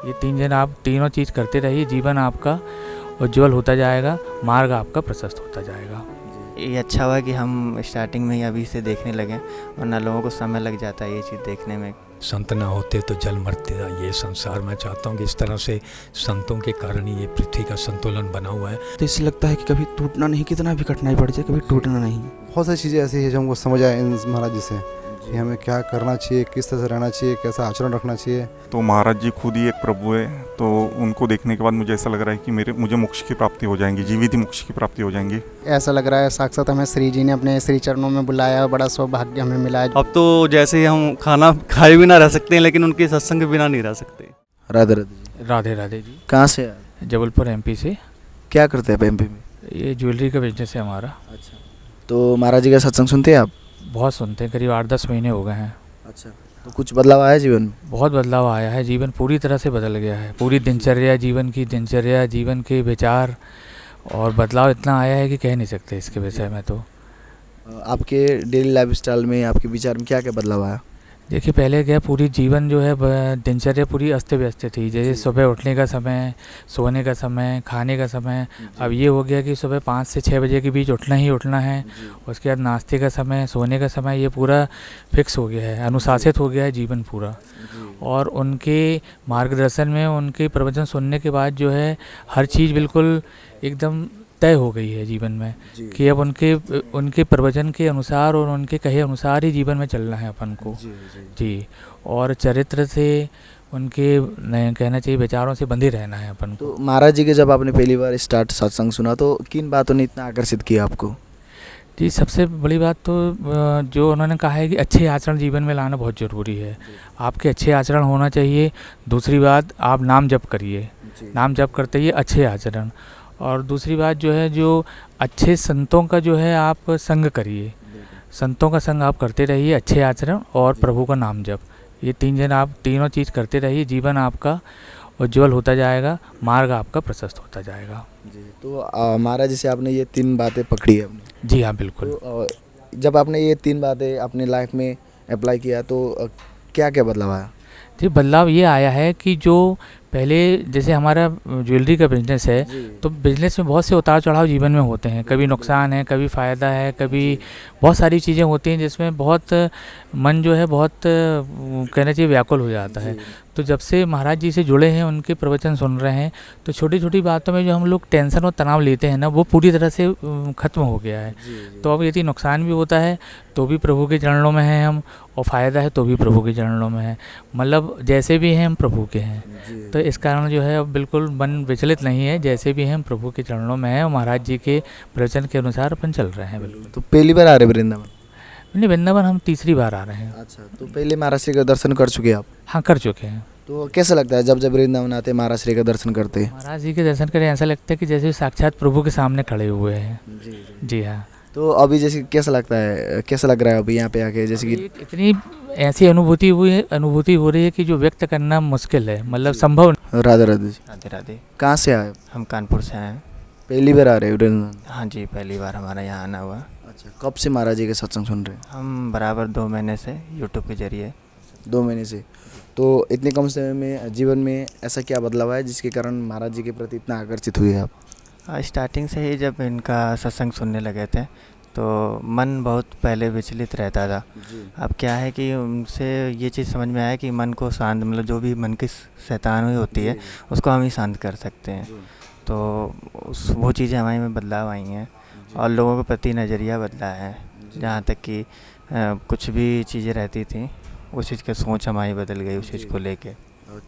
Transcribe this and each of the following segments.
ये 3 दिन आप तीनों चीज़ करते रहिए, जीवन आपका उज्ज्वल होता जाएगा, मार्ग आपका प्रशस्त होता जाएगा। ये अच्छा हुआ कि हम स्टार्टिंग में ही अभी से देखने लगे, वरना लोगों को समय लग जाता है ये चीज़ देखने में। संत ना होते तो जल मरते ये संसार। मैं चाहता हूँ कि इस तरह से संतों के कारण ही ये पृथ्वी का संतुलन बना हुआ है। तो इससे लगता है कि कभी टूटना नहीं, कितना भी कठिनाई पड़ जाए कभी टूटना नहीं। बहुत सारी चीज़ें ऐसी है जो हमको समझ आए इन महाराज जी से कि हमें क्या करना चाहिए, किस तरह से रहना चाहिए, कैसा आचरण रखना चाहिए। तो महाराज जी खुद ही एक प्रभु है, तो उनको देखने के बाद मुझे ऐसा लग रहा है कि मुझे मोक्ष की प्राप्ति हो जाएंगी, जीवित ही मोक्ष की प्राप्ति हो जाएंगी। ऐसा लग रहा है साक्षात हमें श्री जी ने अपने श्री चरणों में बुलाया, बड़ा सौभाग्य हमें मिला है। अब तो जैसे हम खाना खाए बिना रह सकते हैं, लेकिन उनके सत्संग के बिना नहीं रह सकते। राधे राधे। राधे राधे जी। कहाँ से आए? जबलपुर एमपी से। क्या करते हैं एमपी में? ये ज्वेलरी का बिजनेस है हमारा। अच्छा, तो महाराज जी का सत्संग सुनते हैं आप? बहुत सुनते हैं, करीब 8-10 महीने हो गए हैं। अच्छा, तो कुछ बदलाव आया जीवन में? बहुत बदलाव आया है, जीवन पूरी तरह से बदल गया है। पूरी दिनचर्या, जीवन की दिनचर्या, जीवन के विचार, और बदलाव इतना आया है कि कह नहीं सकते इसके विषय में। तो आपके डेली लाइफस्टाइल में, आपके विचार में क्या क्या बदलाव आया? देखिए, पहले क्या पूरी जीवन जो है दिनचर्या पूरी अस्त व्यस्त थी। जैसे सुबह उठने का समय, सोने का समय, खाने का समय, अब ये हो गया कि सुबह 5 से 6 बजे के बीच उठना ही उठना है। उसके बाद नाश्ते का समय, सोने का समय, ये पूरा फिक्स हो गया है, अनुशासित हो गया है जीवन पूरा। और उनके मार्गदर्शन में, उनके प्रवचन सुनने के बाद जो है हर चीज़ बिल्कुल एकदम तय हो गई है जीवन में कि अब उनके प्रवचन के अनुसार और उनके कहे अनुसार ही जीवन में चलना है अपन को। जी। और चरित्र से, उनके कहना चाहिए विचारों से बंधे रहना है अपन को। तो महाराज जी के जब आपने पहली बार स्टार्ट सत्संग सुना तो किन बातों ने इतना आकर्षित किया आपको? जी, सबसे बड़ी बात तो जो उन्होंने कहा है कि अच्छे आचरण जीवन में लाना बहुत ज़रूरी है। आपके अच्छे आचरण होना चाहिए। दूसरी बात, आप नाम जप करिए, नाम जप करते ही अच्छे आचरण। और दूसरी बात जो है, जो अच्छे संतों का जो है आप संग करिए, संतों का संग आप करते रहिए, अच्छे आचरण और प्रभु का नाम जप। ये 3 दिन आप तीनों चीज़ करते रहिए, जीवन आपका उज्ज्वल होता जाएगा, मार्ग आपका प्रशस्त होता जाएगा। जी, तो महाराज जी से आपने ये 3 बातें पकड़ी है आपने? जी हाँ, बिल्कुल। तो जब आपने ये 3 बातें अपनी लाइफ में अप्लाई किया तो क्या क्या बदलाव आया? जी, बदलाव ये आया है कि जो पहले जैसे हमारा ज्वेलरी का बिज़नेस है, तो बिज़नेस में बहुत से उतार चढ़ाव जीवन में होते हैं। कभी नुकसान है, कभी फ़ायदा है, कभी बहुत सारी चीज़ें होती हैं जिसमें बहुत मन जो है बहुत कहना चाहिए व्याकुल हो जाता है। तो जब से महाराज जी से जुड़े हैं, उनके प्रवचन सुन रहे हैं, तो छोटी छोटी बातों में जो हम लोग टेंशन और तनाव लेते हैं ना, वो पूरी तरह से ख़त्म हो गया है। तो अब यदि नुकसान भी होता है तो भी प्रभु के चरणों में हैं हम, और फ़ायदा है तो भी प्रभु के चरणों में है। मतलब जैसे भी हैं हम प्रभु के हैं। तो इस कारण जो है अब बिल्कुल मन विचलित नहीं है, जैसे भी हैं हम प्रभु के चरणों में हैं और महाराज जी के प्रवचन के अनुसार अपन चल रहे हैं। बिल्कुल। तो पहली बार आ रहे वृंदावन? नहीं, वृंदावन हम तीसरी बार आ रहे हैं। अच्छा, तो पहले महाराज श्री का दर्शन कर चुके आप? हाँ, कर चुके हैं। तो कैसा लगता है जब जब वृंदावन आते महाराज श्री का दर्शन करते हैं? महाराज जी के दर्शन करें, ऐसा लगता है कि जैसे साक्षात प्रभु के सामने खड़े हुए हैं। जी हाँ। तो अभी जैसे कैसा लगता है, कैसा लग रहा है अभी यहाँ पे आके? जैसे कि इतनी ऐसी अनुभूति हो रही है कि जो व्यक्त करना मुश्किल है, मतलब संभव। राधे राधे जी। राधे राधे। कहाँ से आए? हम कानपुर से आए हैं। पहली बार आ रहे हो वृंदावन? हाँ जी, पहली बार हमारा यहाँ आना हुआ। अच्छा, कब से महाराज जी के सत्संग सुन रहे हैं? हम बराबर 2 महीने से यूट्यूब के जरिए। 2 महीने से? तो इतने कम समय में जीवन में ऐसा क्या बदलाव है जिसके कारण महाराज जी के प्रति इतना आकर्षित हुए आप? स्टार्टिंग से ही जब इनका सत्संग सुनने लगे थे तो मन बहुत पहले विचलित रहता था। अब क्या है कि उनसे ये चीज़ समझ में आया कि मन को शांत, मतलब जो भी मन की शैतान हुई होती है उसको हम ही शांत कर सकते हैं। तो वो चीज़ें हमारे में बदलाव आई हैं और लोगों के प्रति नज़रिया बदला है। जहाँ तक कि कुछ भी चीज़ें रहती थी, उस चीज़ की सोच हमारी बदल गई उस चीज़ को लेके।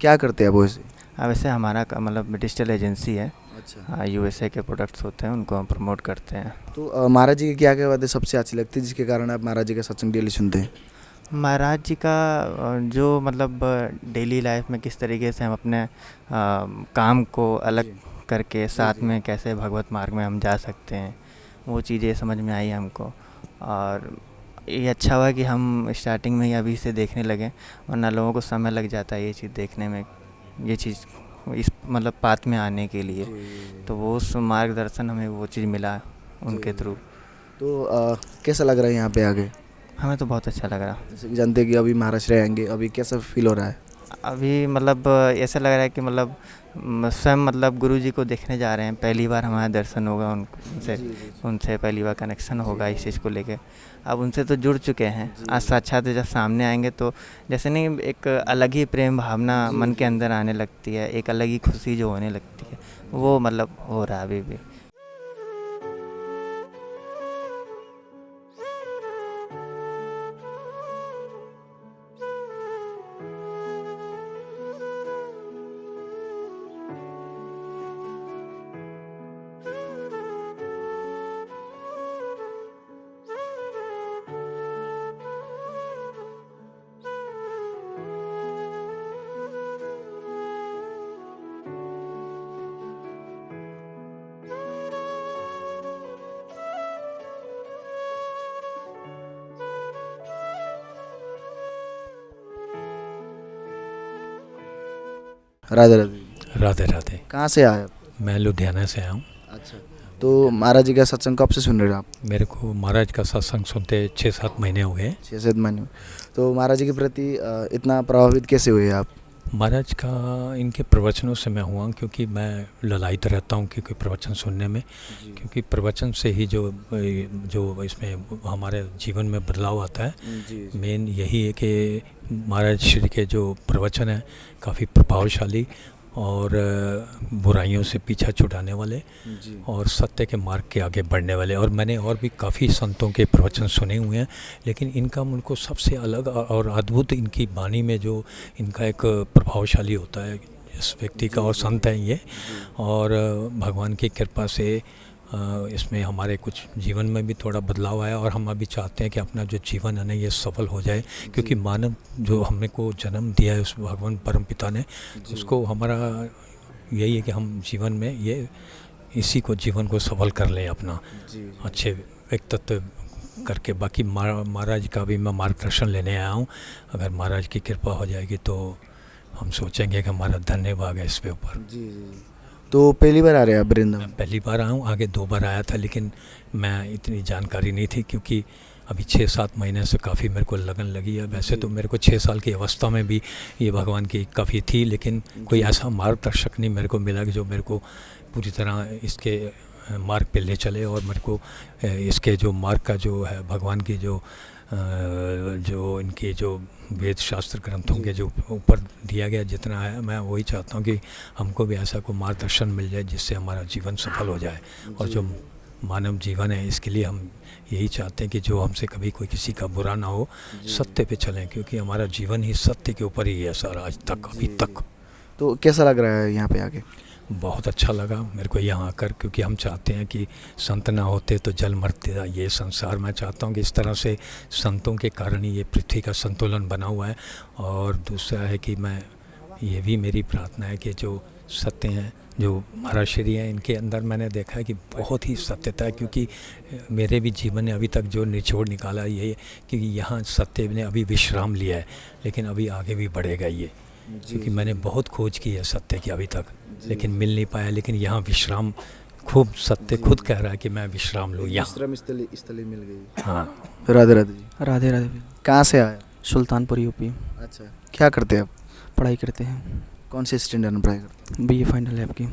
क्या करते हैं वो ऐसे? वैसे हमारा मतलब डिजिटल एजेंसी है। अच्छा। USA के प्रोडक्ट्स होते हैं, उनको हम प्रमोट करते हैं। तो महाराज जी की क्या क्या बातें सबसे अच्छी लगती है जिसके कारण आप महाराज जी का सत्संग डेली सुनते हैं? महाराज जी का जो मतलब डेली लाइफ में किस तरीके से हम अपने काम को अलग करके साथ में कैसे भगवत मार्ग में हम जा सकते हैं, वो चीज़ें समझ में आई हमको। और ये अच्छा हुआ कि हम स्टार्टिंग में ही अभी से देखने लगे, वरना लोगों को समय लग जाता है ये चीज़ देखने में, ये चीज़ इस मतलब पाथ में आने के लिए। तो वो उस मार्गदर्शन हमें वो चीज़ मिला उनके थ्रू। तो कैसा लग रहा है यहाँ पे आगे? हमें तो बहुत अच्छा लग रहा। जैसे कि जानते हैं कि अभी महाराज आएंगे, अभी कैसा फील हो रहा है? अभी मतलब ऐसा लग रहा है कि मतलब स्वयं मतलब गुरुजी को देखने जा रहे हैं। पहली बार हमारा दर्शन होगा उनसे, उनसे पहली बार कनेक्शन होगा इस चीज़ को लेके। अब उनसे तो जुड़ चुके हैं, आज साक्षात जब सामने आएंगे तो जैसे नहीं एक अलग ही प्रेम भावना मन के अंदर आने लगती है, एक अलग ही खुशी जो होने लगती है, वो मतलब हो रहा है अभी भी। राधे राधे। राधे राधे। कहाँ से आए आप? मैं लुधियाना से आया हूँ। अच्छा, तो महाराज जी का सत्संग कब से सुन रहे हो आप? मेरे को महाराज का सत्संग सुनते 6-7 महीने हो गए। 6-7 महीने। तो महाराज जी के प्रति इतना प्रभावित कैसे हुए आप? महाराज का इनके प्रवचनों से मैं हुआ, क्योंकि मैं ललायित रहता हूँ क्योंकि प्रवचन सुनने में, क्योंकि प्रवचन से ही जो इसमें हमारे जीवन में बदलाव आता है। मेन यही है कि महाराज श्री के जो प्रवचन हैं काफ़ी प्रभावशाली और बुराइयों से पीछा छुड़ाने वाले और सत्य के मार्ग के आगे बढ़ने वाले। और मैंने और भी काफ़ी संतों के प्रवचन सुने हुए हैं, लेकिन इनका मुझको सबसे अलग और अद्भुत इनकी वाणी में जो इनका एक प्रभावशाली होता है इस व्यक्ति का, और संत है ये। और भगवान की कृपा से इसमें हमारे कुछ जीवन में भी थोड़ा बदलाव आया, और हम अभी चाहते हैं कि अपना जो जीवन है ना ये सफल हो जाए, क्योंकि मानव जो हमने को जन्म दिया है उस भगवान परम पिता ने, उसको हमारा यही है कि हम जीवन में ये इसी को जीवन को सफल कर लें अपना अच्छे व्यक्तित्व करके। बाकी महाराज का भी मैं मार्गदर्शन लेने आया हूँ। अगर महाराज की कृपा हो जाएगी तो हम सोचेंगे कि हमारा धन्यवाद है इस पे ऊपर। तो पहली बार आ रहे हैं आप वृंदावन? पहली बार आया हूँ, आगे 2 बार आया था, लेकिन मैं इतनी जानकारी नहीं थी, क्योंकि अभी 6-7 महीने से काफ़ी मेरे को लगन लगी है। वैसे तो मेरे को 6 साल की अवस्था में भी ये भगवान की काफ़ी थी, लेकिन कोई ऐसा मार्गदर्शक नहीं मेरे को मिला कि जो मेरे को पूरी तरह इसके मार्ग पे ले चले, और मेरे को इसके जो मार्ग का जो है भगवान की जो इनके जो वेद शास्त्र ग्रंथों के जो ऊपर दिया गया जितना है, मैं वही चाहता हूँ कि हमको भी ऐसा कोई मार्गदर्शन मिल जाए जिससे हमारा जीवन सफल हो जाए। और जो मानव जीवन है इसके लिए हम यही चाहते हैं कि जो हमसे कभी कोई किसी का बुरा ना हो, सत्य पे चलें, क्योंकि हमारा जीवन ही सत्य के ऊपर ही है सारा आज तक, अभी तक। तो कैसा लग रहा है यहाँ पे आके? बहुत अच्छा लगा मेरे को यहाँ आकर, क्योंकि हम चाहते हैं कि संत ना होते तो जल मरता ये संसार। मैं चाहता हूँ कि इस तरह से संतों के कारण ही ये पृथ्वी का संतुलन बना हुआ है। और दूसरा है कि मैं ये भी मेरी प्रार्थना है कि जो सत्य हैं, जो महाराज श्री हैं, इनके अंदर मैंने देखा है कि बहुत ही सत्यता है, क्योंकि मेरे भी जीवन ने अभी तक जो निचोड़ निकाला ये है कि यहाँ सत्य ने अभी विश्राम लिया है, लेकिन अभी आगे भी बढ़ेगा ये, क्योंकि मैंने बहुत खोज की है सत्य की अभी तक, लेकिन मिल नहीं पाया। लेकिन यहाँ विश्राम खूब सत्य खुद कह रहा है कि मैं विश्राम लूँ यहाँ। विश्राम स्थली मिल गई। हाँ। राधे राधे जी। राधे राधे। कहाँ से आए? सुल्तानपुर यूपी। अच्छा, क्या करते हैं आप? पढ़ाई करते हैं। कौन से स्टैंडर्ड में पढ़ाई करते हैं? बीए फाइनल है आपकी।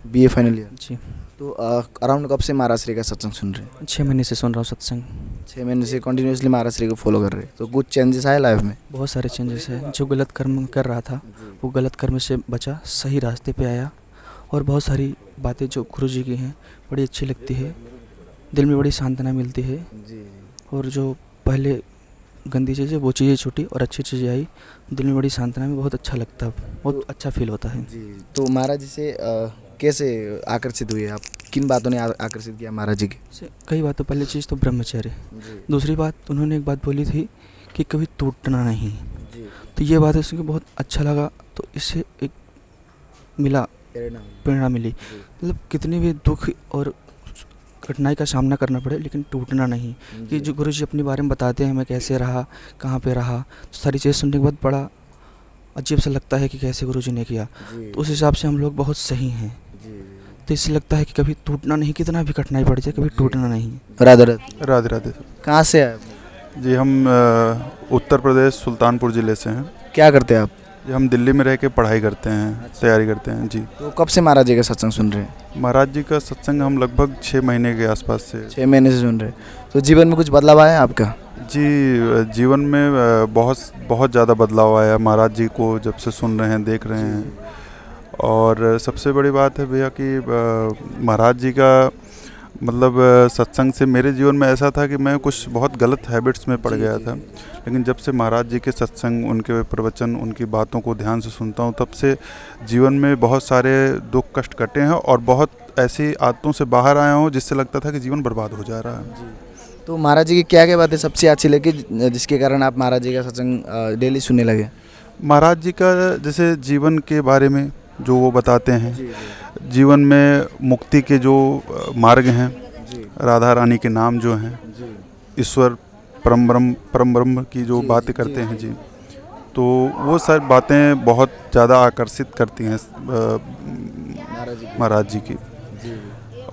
बीए फाइनल ईयर जी। तो अराउंड कब से महाराज श्री का सत्संग सुन रहे हैं? 6 महीने से सुन रहा हूँ सत्संग। 6 महीने से कंटिन्यूसली महाराज श्री को फॉलो कर रहे हैं। तो कुछ चेंजेस आए लाइफ में? बहुत सारे चेंजेस है। जो गलत कर्म कर रहा था वो गलत कर्म से बचा, सही रास्ते पे आया, और बहुत सारी बातें जो गुरु जी की हैं बड़ी अच्छी लगती है, दिल में बड़ी सांत्वना मिलती है। और जो पहले गंदी चीज़ें वो चीज़ें छूटी और अच्छी चीज़ें आई, दिल में बड़ी सांत्वना में बहुत अच्छा लगता है, बहुत अच्छा फील होता है। जी। तो महाराज जी से कैसे आकर्षित हुए आप? किन बातों ने आकर्षित किया महाराज जी के? कई बातों, पहली चीज़ तो ब्रह्मचर्य। दूसरी बात उन्होंने एक बात बोली थी कि कभी टूटना नहीं। तो ये बात उसको बहुत अच्छा लगा, तो इससे एक मिला, प्रेरणा मिली। मतलब कितने भी दुख और कठिनाई का सामना करना पड़े लेकिन टूटना नहीं। कि जो गुरु जी अपने बारे में बताते हैं, मैं कैसे रहा, कहाँ पे रहा, तो सारी चीज़ सुनने के बाद बड़ा अजीब सा लगता है कि कैसे गुरु जी ने किया। तो उस हिसाब से हम लोग बहुत सही हैं। तो इससे लगता है कि कभी टूटना नहीं, कितना भी कठिनाई पड़ जाए कभी टूटना नहीं। राधे राधे। राधे राधे। कहाँ से आए? जी हम उत्तर प्रदेश सुल्तानपुर ज़िले से हैं। क्या करते हैं आप? जी हम दिल्ली में रह के पढ़ाई करते हैं, तैयारी करते हैं जी। तो कब से महाराज जी का सत्संग सुन रहे हैं? महाराज जी का सत्संग हम लगभग 6 महीने के आसपास से 6 महीने से सुन रहे हैं। तो जीवन में कुछ बदलाव आया आपका? जी जीवन में बहुत ज़्यादा बदलाव आया महाराज जी को जब से सुन रहे हैं, देख रहे हैं। और सबसे बड़ी बात है भैया कि महाराज जी का मतलब सत्संग से मेरे जीवन में ऐसा था कि मैं कुछ बहुत गलत हैबिट्स में पड़ गया था, लेकिन जब से महाराज जी के सत्संग, उनके प्रवचन, उनकी बातों को ध्यान से सुनता हूँ, तब से जीवन में बहुत सारे दुख कष्ट कटे हैं और बहुत ऐसी आदतों से बाहर आया हूँ जिससे लगता था कि जीवन बर्बाद हो जा रहा है। तो महाराज जी की क्या क्या बातें सबसे अच्छी लगी जिसके कारण आप महाराज जी का सत्संग डेली सुनने लगे? महाराज जी का जैसे जीवन के बारे में जो वो बताते हैं, जीवन में मुक्ति के जो मार्ग हैं, राधा रानी के नाम जो हैं, ईश्वर परम ब्रह्म की जो बातें करते हैं जी, तो वो सारी बातें बहुत ज़्यादा आकर्षित करती हैं महाराज जी की।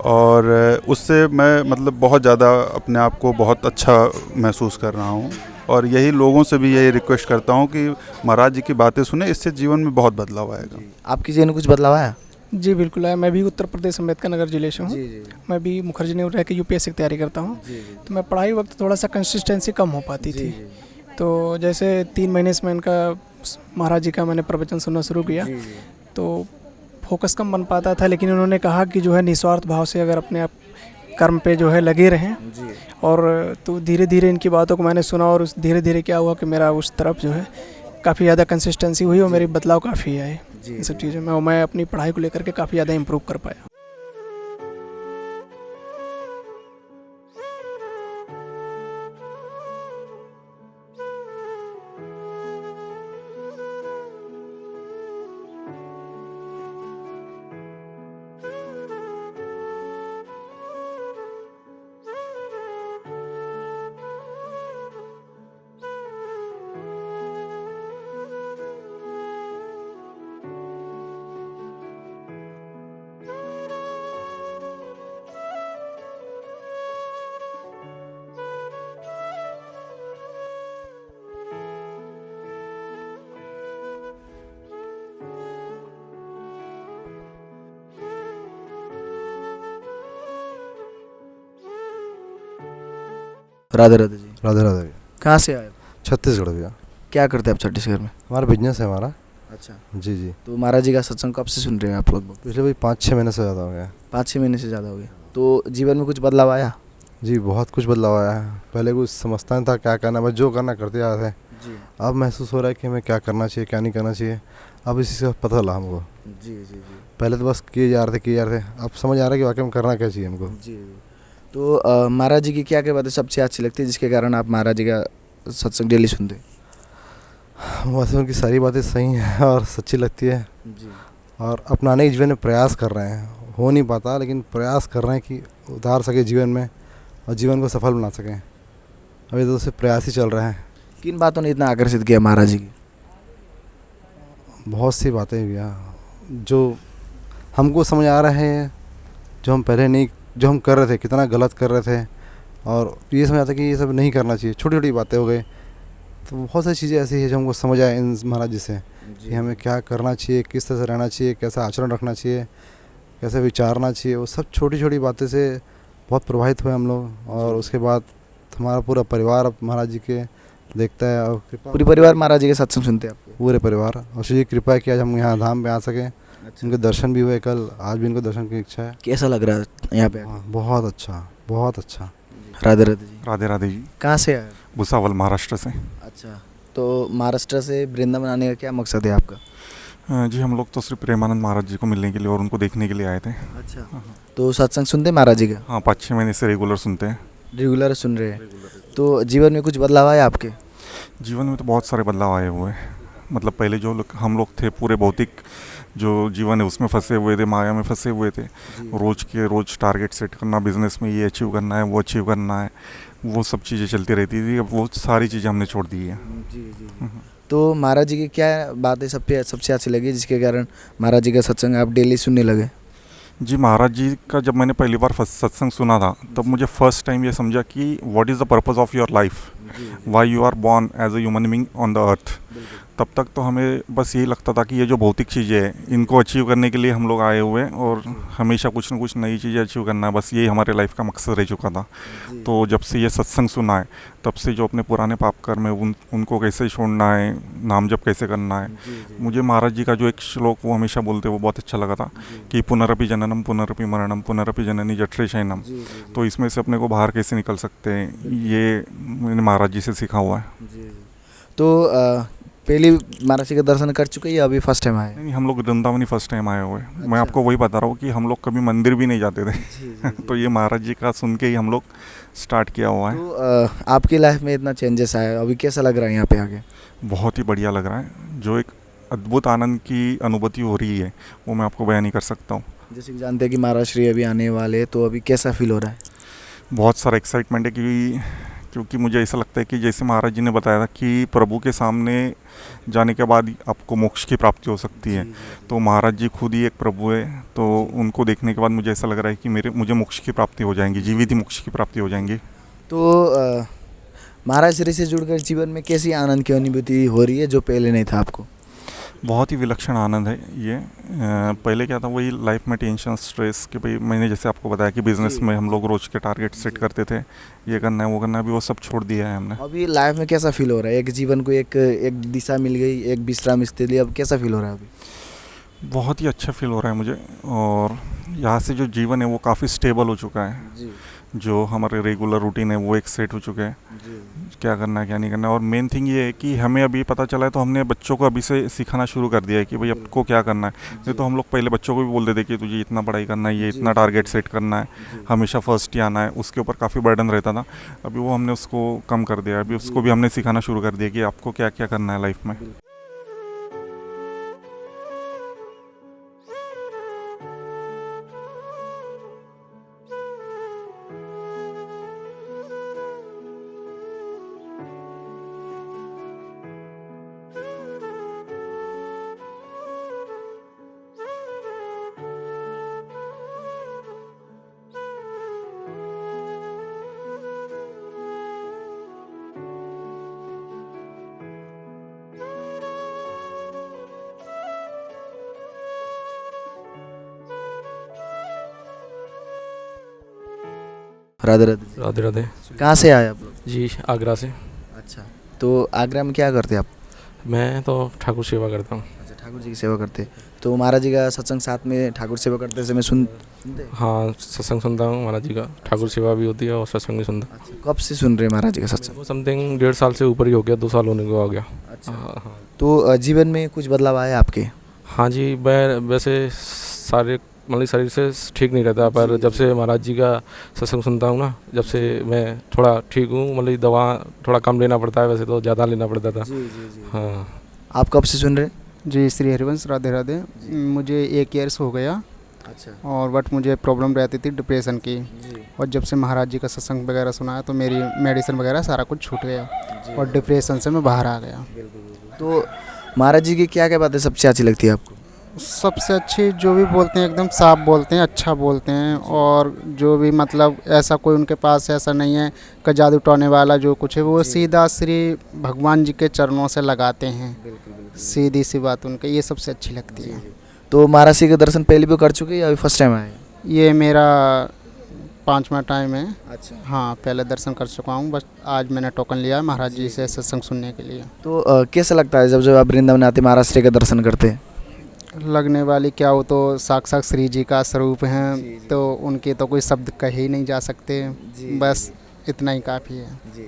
और उससे मैं मतलब बहुत ज़्यादा अपने आप को बहुत अच्छा महसूस कर रहा हूँ और यही लोगों से भी यही रिक्वेस्ट करता हूँ कि महाराज जी की बातें सुने, इससे जीवन में बहुत बदलाव आएगा। आपके जीवन में कुछ बदलाव आया? जी बिल्कुल आया। मैं भी उत्तर प्रदेश अम्बेडकर नगर जिले से हूँ। मैं भी मुखर्जी नगर रह के यूपीएससी की तैयारी करता हूँ। तो मैं पढ़ाई वक्त थोड़ा सा कंसिस्टेंसी कम हो पाती थी। तो जैसे 3 महीने से मैं इनका महाराज जी का मैंने प्रवचन सुनना शुरू किया, तो फोकस कम बन पाता था। लेकिन उन्होंने कहा कि जो है निस्वार्थ भाव से अगर अपने आप कर्म पे जो है लगे रहें, और तो धीरे धीरे इनकी बातों को मैंने सुना और उस धीरे धीरे क्या हुआ कि मेरा उस तरफ जो है काफ़ी ज़्यादा कंसिस्टेंसी हुई और मेरी बदलाव काफ़ी आए इन सब चीज़ों में, और मैं अपनी पढ़ाई को लेकर के काफ़ी ज़्यादा इम्प्रूव कर पाया। राधे राधे जी। राधे राधे। कहाँ से आए? छत्तीसगढ़ भैया। क्या करते हैं आप छत्तीसगढ़ में? हमारा बिजनेस है हमारा। अच्छा जी जी। तो महाराज जी का सत्संग कब से सुन रहे हैं आप लोग? पिछले भाई 5-6 महीने से ज़्यादा हो गया। 5-6 महीने से ज़्यादा हो गया। तो जीवन में कुछ बदलाव आया? जी बहुत कुछ बदलाव आया है। पहले कुछ समझता नहीं था क्या करना, बस जो करना करते आ रहे थे। अब महसूस हो रहा है कि हमें क्या करना चाहिए, क्या नहीं करना चाहिए। अब इसी से पता चला हमको। जी जी जी। पहले तो बस किए जा रहे थे। अब समझ आ रहा है कि वाकई में करना क्या चाहिए हमको। जी। तो महाराज जी की क्या क्या बातें सबसे अच्छी लगती है जिसके कारण आप महाराज जी का सत्संग डेली सुनते हैं? वैसे उनकी सारी बातें सही हैं और सच्ची लगती है जी। और अपनाने के जीवन में प्रयास कर रहे हैं। हो नहीं पाता लेकिन प्रयास कर रहे हैं कि उतार सके जीवन में और जीवन को सफल बना सकें। अभी तो उससे प्रयास ही चल रहा है। किन बातों ने इतना आकर्षित किया महाराज जी की? बहुत सी बातें भैया जो हमको समझ आ रहा है, जो हम पहले नहीं, जो हम कर रहे थे कितना गलत कर रहे थे, और ये समझ आता है कि ये सब नहीं करना चाहिए। छोटी छोटी बातें हो गई, तो बहुत सारी चीज़ें ऐसी है जो हमको समझ आए इन महाराज जी से कि हमें क्या करना चाहिए, किस तरह से रहना चाहिए, कैसा आचरण रखना चाहिए, कैसे विचारना चाहिए। वो सब छोटी छोटी बातें से बहुत प्रभावित हुए हम लोग। और उसके बाद हमारा पूरा परिवार अब महाराज जी के देखता है और पूरी परिवार महाराज जी के सत्संग सुनते हैं आपके? पूरे परिवार। और श्री जी की कृपा है कि आज हम यहाँ धाम पे आ सकें। उनके दर्शन भी हुए कल, आज भी इनको दर्शन की इच्छा है। कैसा लग रहा है यहाँ पे? बहुत अच्छा, बहुत अच्छा। राधे राधे जी। राधे राधे जी। कहाँ से आए? भुसावल, महाराष्ट्र से। अच्छा, तो महाराष्ट्र से वृंदावन आने का क्या मकसद है आपका? जी हम लोग तो श्री प्रेमानंद महाराज जी को मिलने के लिए और उनको देखने के लिए आए थे। अच्छा, तो सत्संग सुनते हैं महाराज जी का? हाँ 5-6 महीने से रेगुलर सुनते हैं। रेगुलर सुन रहे हैं। तो जीवन में कुछ बदलाव आया आपके? जीवन में तो बहुत सारे बदलाव आए हुए हैं। मतलब पहले जो हम लोग थे पूरे भौतिक जो जीवन है उसमें फंसे हुए थे, माया में फंसे हुए थे। रोज़ टारगेट सेट करना, बिजनेस में ये अचीव करना है, वो अचीव करना है, वो सब चीज़ें चलती रहती थी। अब वो सारी चीज़ें हमने छोड़ दी है। जी। तो महाराज जी की क्या बातें सबसे अच्छी लगी जिसके कारण महाराज जी का सत्संग आप डेली सुनने लगे? जी महाराज जी का जब मैंने पहली बार सत्संग सुना था तब मुझे फर्स्ट टाइम ये समझा कि what is the purpose of your life. Why you are born as a human being on the earth. तब तक तो हमें बस यही लगता था कि ये जो भौतिक चीज़ें हैं इनको अचीव करने के लिए हम लोग आए हुए हैं और हमेशा कुछ ना कुछ नई चीज़ें अचीव करना है, बस यही हमारे लाइफ का मकसद रह चुका था। तो जब से ये सत्संग सुना है तब से जो अपने पुराने पाप कर्म है उनको कैसे छोड़ना है, नाम जप कैसे करना है, मुझे महाराज जी का जो एक श्लोक वो हमेशा बोलते वो बहुत अच्छा लगा था कि पुनरपि जननम पुनरपि मरणम पुनरपि जननी जठरे शयनम। तो इसमें से अपने को बाहर कैसे निकल सकते हैं, ये मैंने महाराज जी से सीखा हुआ है। तो पहले महाराज जी का दर्शन कर चुके या अभी फर्स्ट टाइम आए? नहीं, हम लोग वृंदावन ही फर्स्ट टाइम आए हुए हैं। मैं आपको वही बता रहा हूँ कि हम लोग कभी मंदिर भी नहीं जाते थे तो ये महाराज जी का सुन के ही हम लोग स्टार्ट किया हुआ है। तो आपकी लाइफ में इतना चेंजेस आया, अभी कैसा लग रहा है यहाँ पे आके? बहुत ही बढ़िया लग रहा है। जो एक अद्भुत आनंद की अनुभूति हो रही है वो मैं आपको बयान नहीं कर सकता हूँ। जैसे कि जानते हैं कि महाराज श्री अभी आने वाले, तो अभी कैसा फील हो रहा है? बहुत सारा एक्साइटमेंट है क्योंकि मुझे ऐसा लगता है कि जैसे महाराज जी ने बताया था कि प्रभु के सामने जाने के बाद आपको मोक्ष की प्राप्ति हो सकती है, तो महाराज जी खुद ही एक प्रभु है। तो उनको देखने के बाद मुझे ऐसा लग रहा है कि मुझे मोक्ष की प्राप्ति हो जाएंगी, जीवित ही मोक्ष की प्राप्ति हो जाएंगी। तो महाराज श्री से जुड़कर जीवन में कैसी आनंद की अनुभूति हो रही है जो पहले नहीं था आपको? बहुत ही विलक्षण आनंद है ये। पहले क्या था, वही लाइफ में टेंशन स्ट्रेस कि भाई मैंने जैसे आपको बताया कि बिजनेस में हम लोग रोज के टारगेट सेट करते थे, ये करना है वो करना है, अभी वो सब छोड़ दिया है हमने। अभी लाइफ में कैसा फील हो रहा है? एक जीवन को एक दिशा मिल गई, एक विश्राम स्थली, अब कैसा फील हो रहा है अभी? बहुत ही अच्छा फील हो रहा है मुझे। और यहाँ से जो जीवन है वो काफ़ी स्टेबल हो चुका है। जो हमारे रेगुलर रूटीन है वो एक सेट हो चुके हैं, क्या करना है क्या नहीं करना है। और मेन थिंग ये है कि हमें अभी पता चला है तो हमने बच्चों को अभी से सिखाना शुरू कर दिया है कि भाई आपको क्या करना है। नहीं तो हम लोग पहले बच्चों को भी बोल देते कि तुझे इतना पढ़ाई करना है, ये इतना टारगेट सेट करना है, हमेशा फर्स्ट ही आना है, उसके ऊपर काफ़ी बर्डन रहता था। अभी वो हमने उसको कम कर दिया, अभी उसको भी हमने सिखाना शुरू कर दिया कि आपको क्या क्या करना है लाइफ में। राधे राधे। राधे राधे। कहाँ से आए आप लोग? जी, आगरा से। अच्छा, तो आगरा में क्या करते आप? मैं तो ठाकुर सेवा करता हूँ। अच्छा, ठाकुर जी की सेवा करते। तो महाराज जी का सत्संग साथ में ठाकुर सेवा करते समय सुनते? हाँ, सत्संग सुनता हूँ महाराज जी का, ठाकुर सेवा भी होती है और सत्संग भी सुनता हूँ। अच्छा, कब से सुन रहे हैं महाराज जी का सत्संग? समथिंग 1.5 साल से ऊपर ही हो गया, 2 साल होने को आ गया। अच्छा। हाँ। तो जीवन में कुछ बदलाव आए आपके? हाँ जी, मैं वैसे सारे मतलब शरीर से ठीक नहीं रहता, पर जब से महाराज जी का सत्संग सुनता हूँ ना, जब से मैं थोड़ा ठीक हूँ। मतलब दवा थोड़ा कम लेना पड़ता है, वैसे तो ज़्यादा लेना पड़ता था। हाँ। आप कब से सुन रहे? जी, श्री हरिवंश, राधे राधे। मुझे 1 ईयर्स हो गया। अच्छा। और बट मुझे प्रॉब्लम रहती थी डिप्रेशन की, और जब से महाराज जी का सत्संग वगैरह सुना है तो मेरी मेडिसिन वगैरह सारा कुछ छूट गया और डिप्रेशन से मैं बाहर आ गया। तो महाराज जी की क्या क्या बातें सबसे अच्छी लगती है आपको? सबसे अच्छी जो भी बोलते हैं एकदम साफ बोलते हैं, अच्छा बोलते हैं। और जो भी मतलब ऐसा कोई उनके पास ऐसा नहीं है कि जादू टोने वाला जो कुछ है, वो सीधा श्री भगवान जी के चरणों से लगाते हैं। सीधी सी बात उनके, ये सबसे अच्छी लगती है। तो महाराज जी के दर्शन पहले भी कर चुके हैं या अभी फर्स्ट टाइम आए? ये मेरा 5वां टाइम है। अच्छा। हाँ, पहले दर्शन कर चुका हूँ, बस आज मैंने टोकन लिया है महाराज जी से सत्संग सुनने के लिए। तो कैसा लगता है जब आप वृंदावन आते महाराज जी का दर्शन करते हैं? लगने वाली क्या, हो तो साक्षात श्री जी का स्वरूप हैं, तो उनके तो कोई शब्द कहे ही नहीं जा सकते, बस इतना ही काफ़ी है।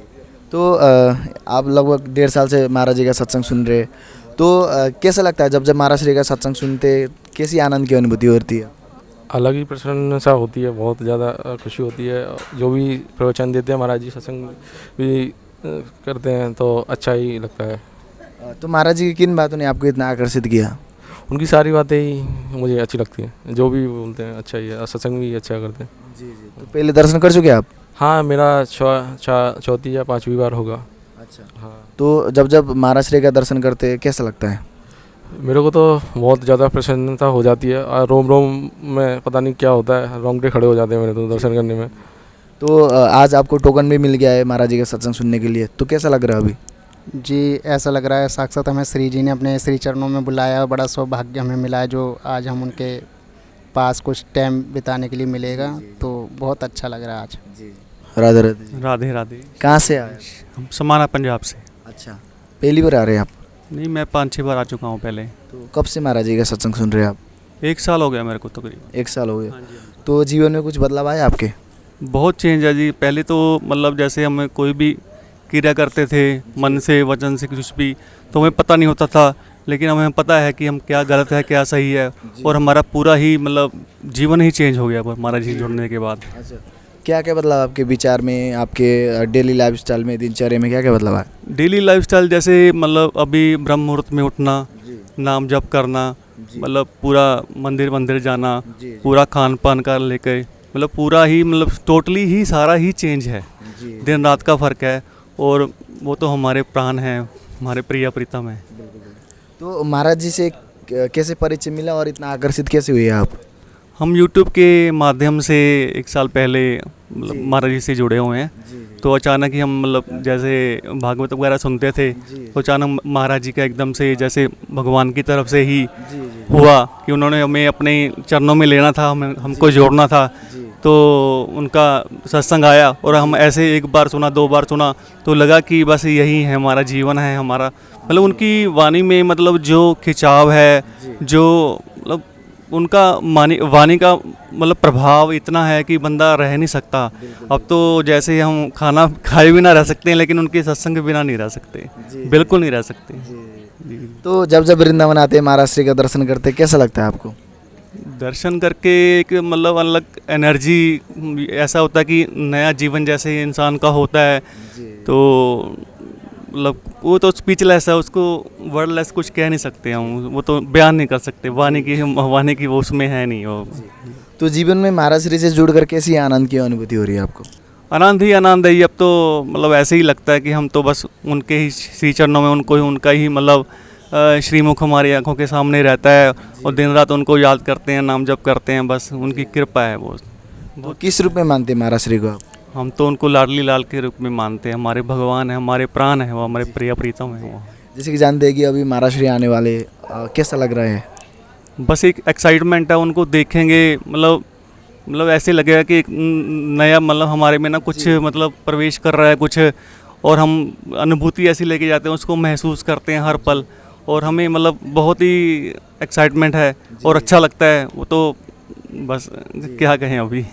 तो आप लगभग 1.5 साल से महाराज जी का सत्संग सुन रहे, तो कैसा लगता है जब महाराज जी का सत्संग सुनते, कैसी आनंद की अनुभूति होती है? अलग ही प्रसन्नता होती है, बहुत ज़्यादा खुशी होती है। जो भी प्रवचन देते हैं महाराज जी, सत्संग भी करते हैं, तो अच्छा ही लगता है। तो महाराज जी की किन बातों ने आपको इतना आकर्षित किया? उनकी सारी बातें ही मुझे अच्छी लगती हैं, जो भी बोलते हैं अच्छा ही है, सत्संग भी अच्छा करते हैं। जी। तो पहले दर्शन कर चुके आप? हाँ, मेरा 4थी या 5वीं बार होगा। अच्छा। हाँ। तो जब महाराज जी का दर्शन करते कैसा लगता है? मेरे को तो बहुत ज़्यादा प्रसन्नता हो जाती है, और रोम रोम में पता नहीं क्या होता है, रोंगटे खड़े हो जाते हैं मेरे तो दर्शन करने में। तो आज आपको टोकन भी मिल गया है महाराज जी का सत्संग सुनने के लिए, तो कैसा लग रहा है अभी? जी ऐसा लग रहा है साक्षात हमें श्री जी ने अपने श्री चरणों में बुलाया और बड़ा सौभाग्य हमें मिला है जो आज हम उनके पास कुछ टाइम बिताने के लिए मिलेगा, तो बहुत अच्छा लग रहा है आज। राधे राधे। राधे राधे। कहाँ से आए? हम समाना पंजाब से। अच्छा, पहली बार आ रहे हैं आप? नहीं, मैं 5-6 बार आ चुका हूँ पहले। तो कब से महाराज जी का सत्संग सुन रहे हैं आप? 1 साल हो गया मेरे को तकरीबन। 1 साल हो गया। तो जीवन में कुछ बदलाव आया आपके? बहुत चेंज है जी। पहले तो मतलब जैसे हमें कोई भी क्रिया करते थे मन से वचन से कुछ भी, तो हमें पता नहीं होता था, लेकिन हमें पता है कि हम क्या गलत है क्या सही है, और हमारा पूरा ही मतलब जीवन ही चेंज हो गया महाराज जी जुड़ने के बाद। क्या क्या बदलाव आपके विचार में, आपके डेली लाइफस्टाइल में, दिनचर्या में क्या क्या बदलाव है? डेली लाइफस्टाइल जैसे मतलब अभी ब्रह्म मुहूर्त में उठना, नाम जप करना, मतलब पूरा मंदिर जाना, पूरा खान पान का लेकर मतलब पूरा ही मतलब टोटली ही सारा ही चेंज है। दिन रात का फ़र्क है, और वो तो हमारे प्राण हैं, हमारे प्रिय प्रीतम हैं। तो महाराज जी से कैसे परिचय मिला और इतना आकर्षित कैसे हुए आप? हम YouTube के माध्यम से 1 साल पहले मतलब महाराज जी से जुड़े हुए हैं। तो अचानक ही हम मतलब जैसे भागवत वगैरह सुनते थे, तो अचानक महाराज जी का एकदम से जैसे भगवान की तरफ से ही हुआ कि उन्होंने हमें अपने चरणों में लेना था, हमको जोड़ना था। तो उनका सत्संग आया और हम ऐसे 1 बार सुना, 2 बार सुना, तो लगा कि बस यही है हमारा जीवन है हमारा। मतलब उनकी वाणी में मतलब जो खिंचाव है, जो मतलब उनका वाणी का मतलब प्रभाव इतना है कि बंदा रह नहीं सकता। अब तो जैसे हम खाना खाए भी ना रह सकते हैं, लेकिन उनके सत्संग के बिना नहीं रह सकते, बिल्कुल नहीं रह सकते। तो जब वृंदावन आते हैं, महाराज श्री का दर्शन करते, कैसा लगता है आपको? दर्शन करके एक मतलब अलग एनर्जी ऐसा होता है कि नया जीवन जैसे इंसान का होता है। तो मतलब वो तो स्पीचलेस है, उसको वर्डलेस कुछ कह नहीं सकते हम, वो तो बयान नहीं कर सकते, वाणी की वो उसमें है नहीं वो। तो जीवन में महाराज श्री से जुड़कर कैसी आनंद की अनुभूति हो रही है आपको? आनंद ही आनंद है। अब तो मतलब ऐसे ही लगता है कि हम तो बस उनके ही श्री चरणों में, उनका ही मतलब श्रीमुख हमारी आंखों के सामने रहता है, और दिन रात उनको याद करते हैं, नाम जप करते हैं, बस उनकी कृपा है वो। तो किस रूप में मानते हैं महाराज श्री को आप? हम तो उनको लाडली लाल के रूप में मानते हैं। हमारे भगवान है, हमारे प्राण है, वो हमारे प्रिय प्रीतम है वो। जैसे कि जानते हैं कि अभी महाराज श्री आने वाले, कैसा लग रहा है? बस एक एक्साइटमेंट है, उनको देखेंगे मतलब ऐसे लगेगा कि एक नया मतलब हमारे में ना कुछ मतलब प्रवेश कर रहा है कुछ, और हम अनुभूति ऐसी लेके जाते हैं, उसको महसूस करते हैं हर पल, और हमें मतलब बहुत ही एक्साइटमेंट है और अच्छा लगता है। वो तो बस क्या कहें अभी।